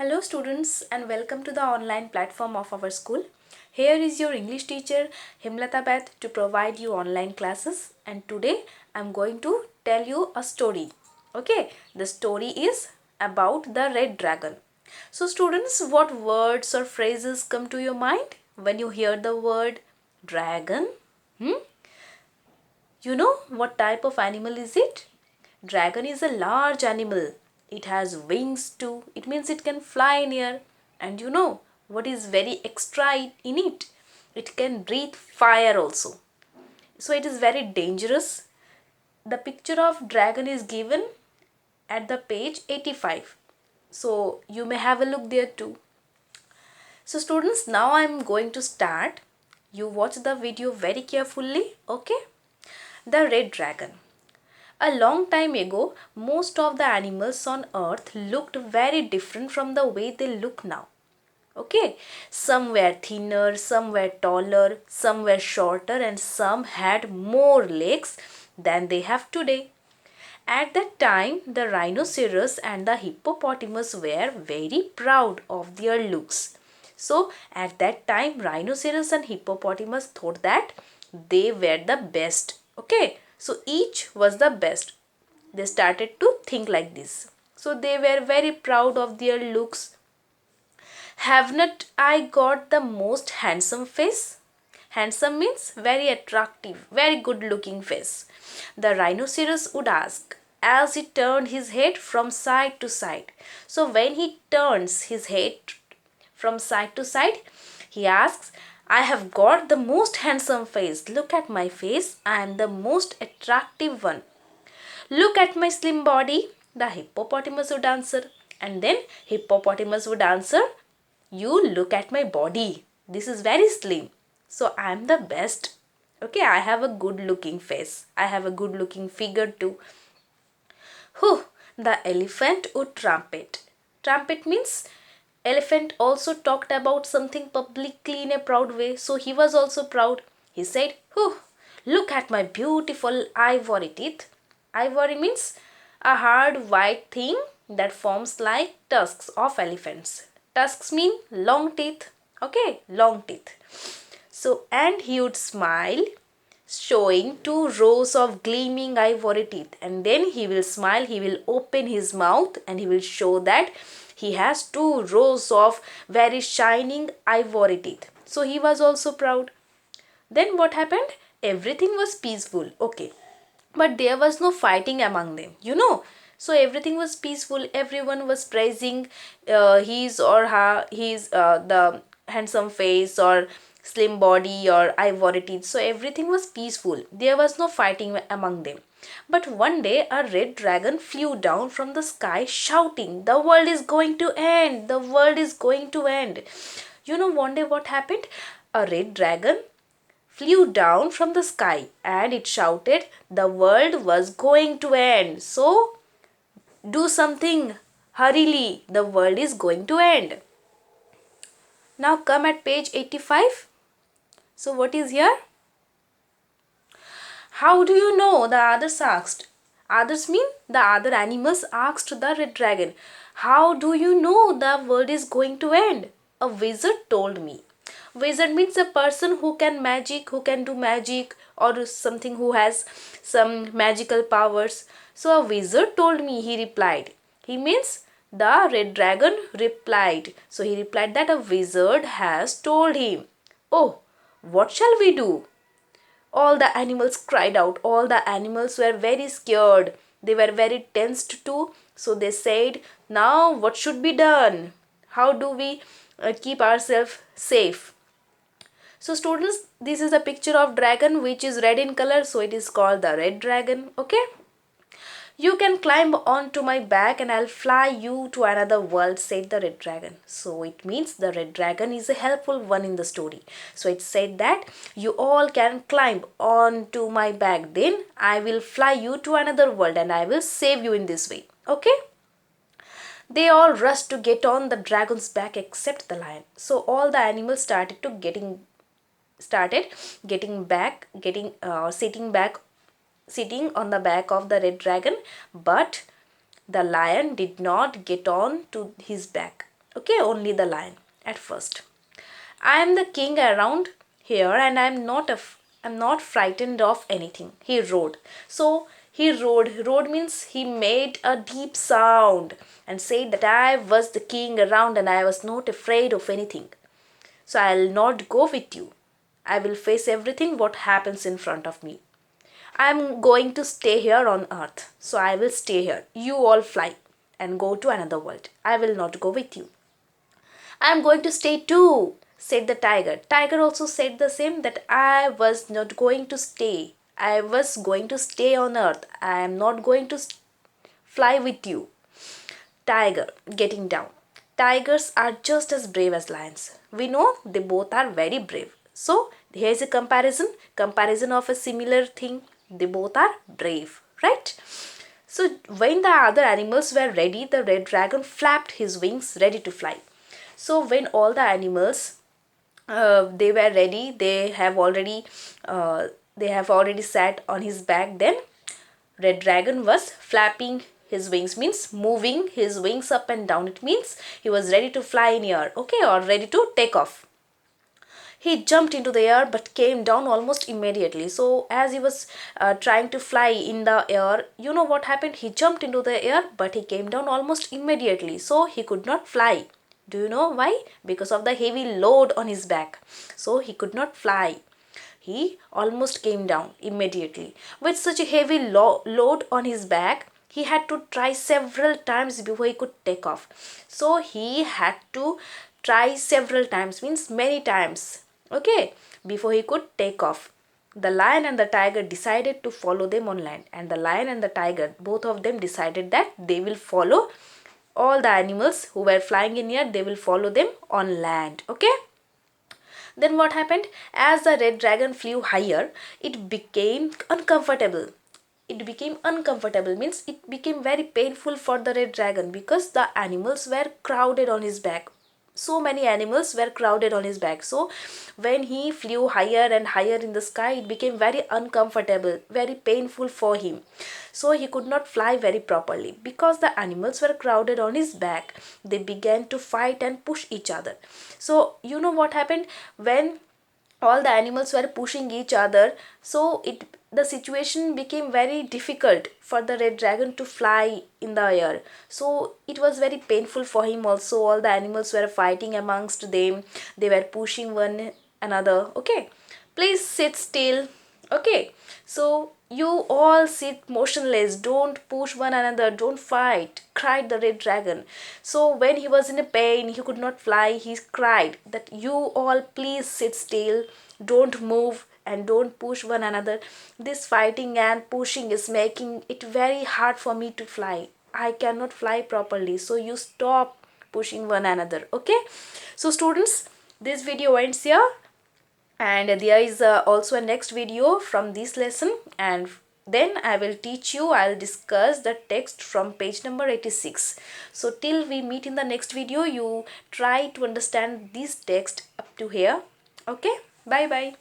Hello students and welcome to the online platform of our school. Here is your English teacher Himlata Beth to provide you online classes, and today I am going to tell you a story. Okay, the story is about the red dragon. So students, what words or phrases come to your mind when you hear the word dragon? Hmm? You know what type of animal is it? Dragon is a large animal. It has wings too. It means it can fly in air. And you know what is very extra in it? It can breathe fire also. So it is very dangerous. The picture of dragon is given at the page 85. So you may have a look there too. So students, now I am going to start. You watch the video very carefully, okay? The red dragon. A long time ago, most of the animals on earth looked very different from the way they look now. Okay, some were thinner, some were taller, some were shorter, and some had more legs than they have today. At that time, the rhinoceros and the hippopotamus were very proud of their looks. So, at that time, rhinoceros and hippopotamus thought that they were the best. Okay, so each was the best. They started to think like this. So, they were very proud of their looks. Have not I got the most handsome face? Handsome means very attractive, very good looking face. The rhinoceros would ask as he turned his head from side to side. So when he turns his head from side to side, he asks, I have got the most handsome face. Look at my face. I am the most attractive one. Look at my slim body, the hippopotamus would answer. And then hippopotamus would answer, you look at my body. This is very slim. So I am the best. Okay, I have a good looking face. I have a good looking figure too. Whew, the elephant would trumpet. Trumpet means elephant also talked about something publicly in a proud way. So he was also proud. He said, whew, look at my beautiful ivory teeth. Ivory means a hard white thing that forms like tusks of elephants. Tusks mean long teeth. Okay, long teeth. So, and he would smile, showing two rows of gleaming ivory teeth. And then he will smile, he will open his mouth, and he will show that he has two rows of very shining ivory teeth. So, he was also proud. Then what happened? Everything was peaceful. Okay, but there was no fighting among them, so everything was peaceful. Everyone was praising his or her his the handsome face or slim body or ivory teeth. So everything was peaceful, there was no fighting among them. But one day a red dragon flew down from the sky shouting, the world is going to end, the world is going to end. One day what happened? A red dragon flew down from the sky and it shouted, the world was going to end. So, do something hurriedly, the world is going to end. Now, come at page 85. So, what is here? How do you know? The others asked. Others mean the other animals asked the red dragon. How do you know the world is going to end? A wizard told me. Wizard means a person who can magic, who can do magic, or something who has some magical powers. So a wizard told me, he replied. He means the red dragon replied. So he replied that a wizard has told him. Oh, what shall we do? All the animals cried out. All the animals were very scared. They were very tensed too. So they said, now what should be done? How do we keep ourselves safe? So students, this is a picture of dragon which is red in color. So it is called the red dragon. Okay. You can climb onto my back and I'll fly you to another world, said the red dragon. So it means the red dragon is a helpful one in the story. So it said that you all can climb onto my back, then I will fly you to another world and I will save you in this way. Okay? They all rushed to get on the dragon's back except the lion. So all the animals started getting back, sitting on the back of the red dragon, but the lion did not get on to his back. Okay, only the lion at first. I am the king around here and I'm not frightened of anything. He roared. So he roared. Roared means he made a deep sound and said that I was the king around and I was not afraid of anything. So I'll not go with you. I will face everything what happens in front of me. I'm going to stay here on earth. So I will stay here. You all fly and go to another world. I will not go with you. I'm going to stay too, said the tiger. Tiger also said the same, that I was not going to stay. I was going to stay on earth. I am not going to fly with you. Tiger getting down. Tigers are just as brave as lions. We know they both are very brave. So here's a comparison of a similar thing. They both are brave, right? So when the other animals were ready, the red dragon flapped his wings ready to fly. So when all the animals they were ready, they have already sat on his back. Then red dragon was flapping his wings, means moving his wings up and down. It means he was ready to fly in air, okay, or ready to take off. He jumped into the air but came down almost immediately. So as he was trying to fly in the air, you know what happened? He jumped into the air but he came down almost immediately. So he could not fly. Do you know why? Because of the heavy load on his back. So he could not fly. He almost came down immediately. With such a heavy load on his back, he had to try several times before he could take off. So he had to try several times, means many times, okay, before he could take off. The lion and the tiger decided to follow them on land, and the lion and the tiger, both of them decided that they will follow all the animals who were flying in air, they will follow them on land, okay. Then what happened? As the red dragon flew higher, it became uncomfortable. It became uncomfortable, means it became very painful for the red dragon, because the animals were crowded on his back. So many animals were crowded on his back. So when he flew higher and higher in the sky, it became very uncomfortable, very painful for him. So he could not fly very properly because the animals were crowded on his back. They began to fight and push each other. So you know what happened when all the animals were pushing each other? So the situation became very difficult for the red dragon to fly in the air. So it was very painful for him also. All the animals were fighting amongst them. They were pushing one another. Okay, please sit still. Okay, so you all sit motionless, don't push one another, don't fight, cried the red dragon. So when he was in a pain, he could not fly, he cried that you all please sit still, don't move and don't push one another. This fighting and pushing is making it very hard for me to fly. I cannot fly properly, so you stop pushing one another, okay. So students, this video ends here, and there is also a next video from this lesson, and then I will teach you, I'll discuss the text from page number 86. So till we meet in the next video, you try to understand this text up to here, okay. Bye bye.